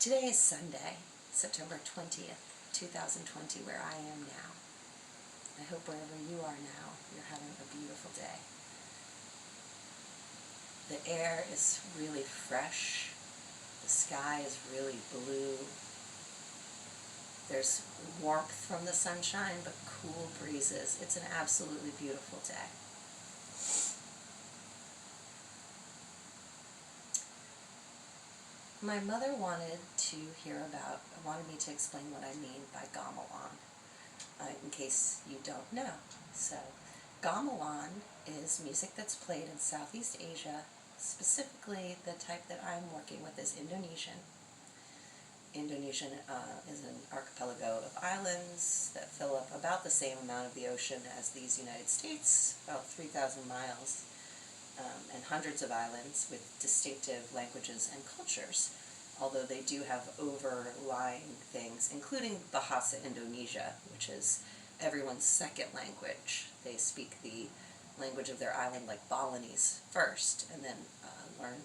Today is Sunday, September 20th, 2020, where I am now. I hope wherever you are now, you're having a beautiful day. The air is really fresh. The sky is really blue. There's warmth from the sunshine, but cool breezes. It's an absolutely beautiful day. My mother wanted me to explain what I mean by gamelan, in case you don't know. So, gamelan is music that's played in Southeast Asia. Specifically, the type that I'm working with is Indonesian. Indonesian is an archipelago of islands that fill up about the same amount of the ocean as these United States, about 3,000 miles. And hundreds of islands with distinctive languages and cultures, although they do have overlying things, including Bahasa Indonesia, which is everyone's second language. They speak the language of their island like Balinese first, and then learn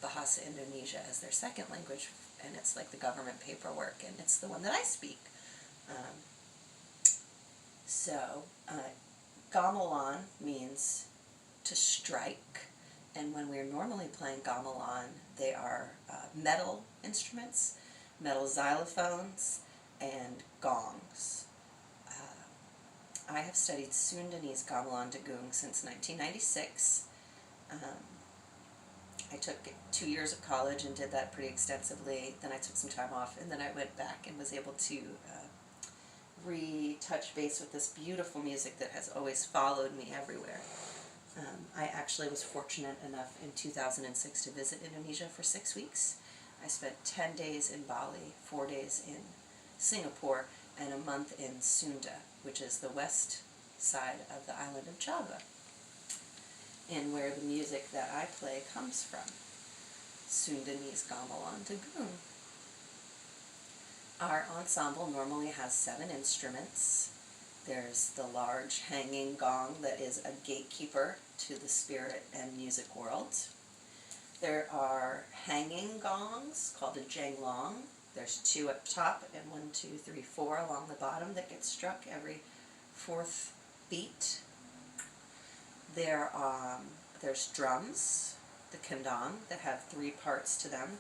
Bahasa Indonesia as their second language, and it's like the government paperwork, and it's the one that I speak. Gamelan means to strike, and when we're normally playing gamelan, they are metal instruments, metal xylophones, and gongs. I have studied Sundanese gamelan dagung since 1996. I took 2 years of college and did that pretty extensively. Then I took some time off, and then I went back and was able to retouch base with this beautiful music that has always followed me everywhere. I actually was fortunate enough in 2006 to visit Indonesia for 6 weeks. I spent 10 days in Bali, 4 days in Singapore, and a month in Sunda, which is the west side of the island of Java, and where the music that I play comes from, Sundanese gamelan dagung. Our ensemble normally has 7 instruments. There's the large hanging gong that is a gatekeeper to the spirit and music world. There are hanging gongs called a Gamelan. There's 2 up top and 1, 2, 3, 4 along the bottom that get struck every 4th beat. There's drums, the kendang, that have 3 parts to them.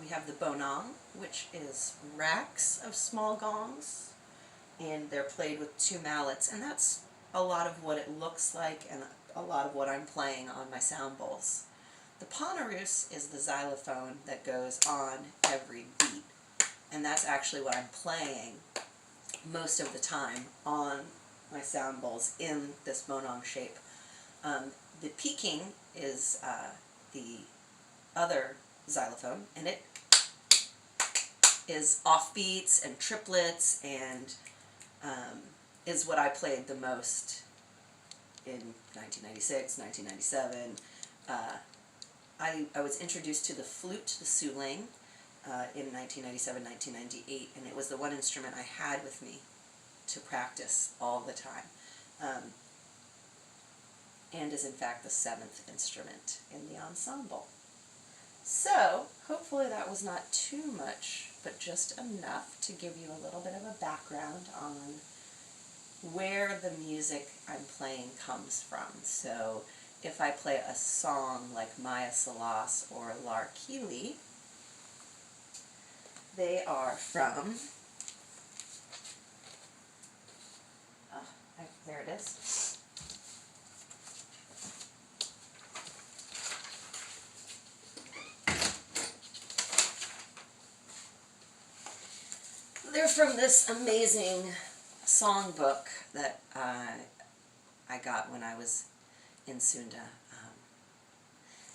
We have the bonang, which is racks of small gongs, and they're played with 2 mallets, and that's a lot of what it looks like and a lot of what I'm playing on my sound bowls. The panarus is the xylophone that goes on every beat, and that's actually what I'm playing most of the time on my sound bowls in this bonang shape. The peking is the other xylophone, and it is offbeats and triplets, and is what I played the most in 1996, 1997. I was introduced to the flute, the suling, in 1997, 1998, and it was the one instrument I had with me to practice all the time, and is in fact the 7th instrument in the ensemble. So, hopefully that was not too much, but just enough to give you a little bit of a background on where the music I'm playing comes from. So, if I play a song like Maya Salas or Larkili, they are from, there it is. They're from this amazing songbook that I got when I was in Sunda.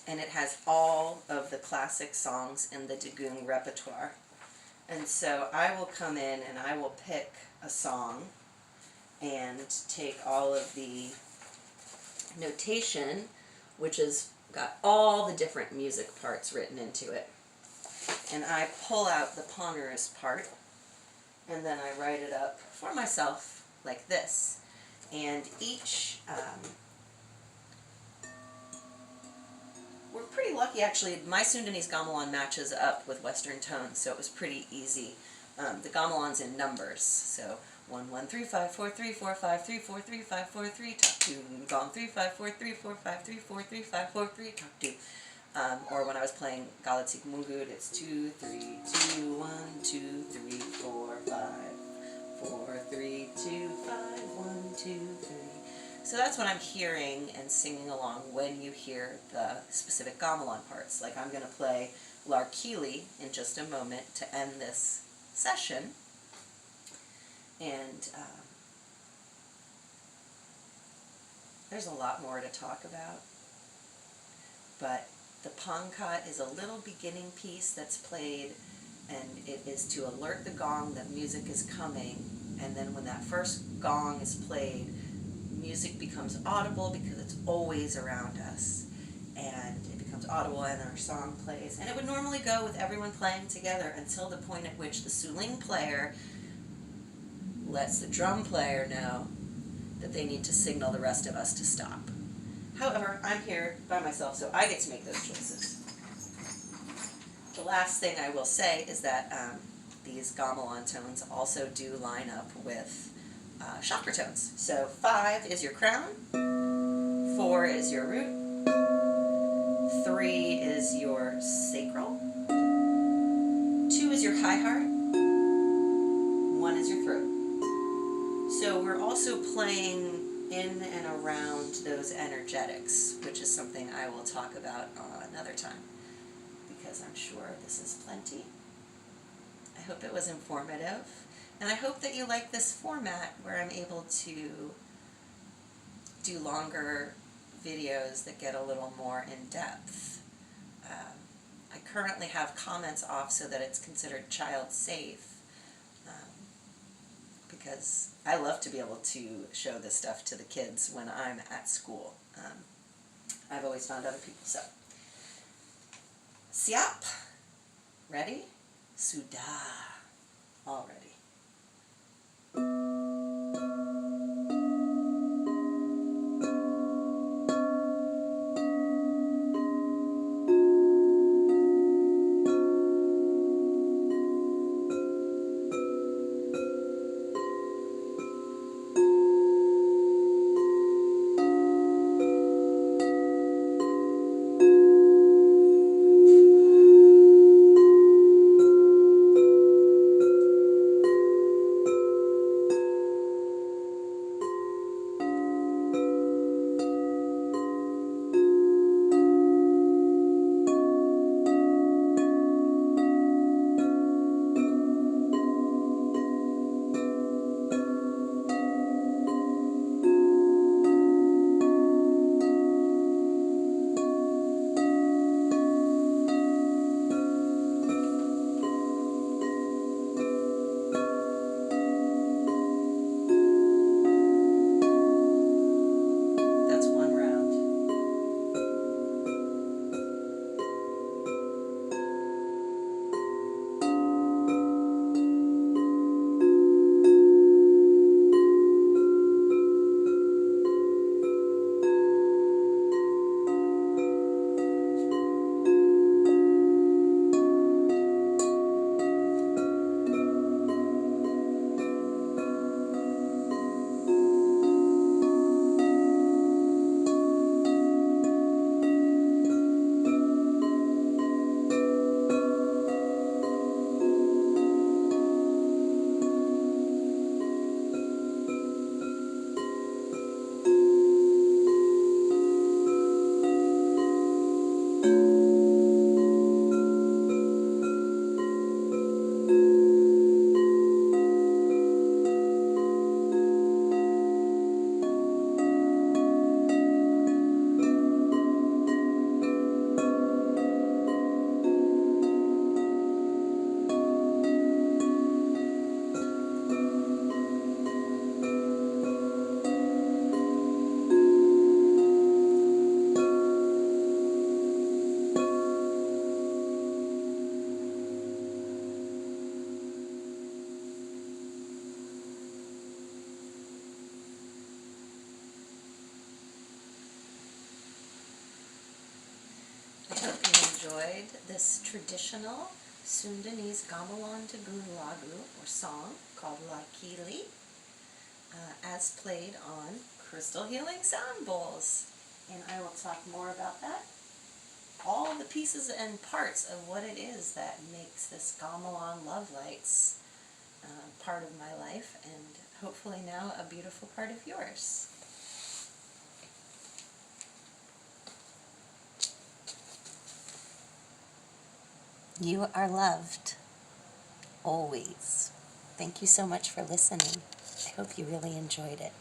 And it has all of the classic songs in the dagung repertoire. And so I will come in and I will pick a song and take all of the notation, which has got all the different music parts written into it. And I pull out the ponderous part, and then I write it up for myself like this. And each we're pretty lucky actually. My Sundanese gamelan matches up with Western tones, so it was pretty easy. The gamelan's in numbers, so 1 1 3 5 4 3 4 5 3 4 3 5 4 3 talk 2 gong 3 5 4 3 4 5 3 4 3 5 4 3 talk 2. Or when I was playing Galatik Mungud, it's 2 3 2 1 2 3 4 5 4 3 2 5 1 2 3. So that's what I'm hearing and singing along when you hear the specific gamelan parts. Like I'm going to play larkili in just a moment to end this session. And there's a lot more to talk about. But the pangkat is a little beginning piece that's played, and it is to alert the gong that music is coming. And then when that first gong is played, music becomes audible because it's always around us, and it becomes audible and our song plays. And it would normally go with everyone playing together until the point at which the suling player lets the drum player know that they need to signal the rest of us to stop. However, I'm here by myself, so I get to make those choices. The last thing I will say is that these gamelan tones also do line up with chakra tones. So 5 is your crown, 4 is your root, 3 is your sacral, 2 is your high heart, 1 is your throat. So we're also playing in and around those energetics, which is something I will talk about another time, because I'm sure this is plenty. I hope it was informative, and I hope that you like this format where I'm able to do longer videos that get a little more in depth. I currently have comments off so that it's considered child safe, because I love to be able to show this stuff to the kids when I'm at school. I've always found other people. So, siap, ready? Sudah, all ready. enjoyed this traditional Sundanese Gamelan Tagun Lagu, or song, called Larkili, as played on crystal healing sound bowls. And I will talk more about that, all the pieces and parts of what it is that makes this Gamelan Love Lights part of my life, and hopefully now a beautiful part of yours. You are loved, always. Thank you so much for listening. I hope you really enjoyed it.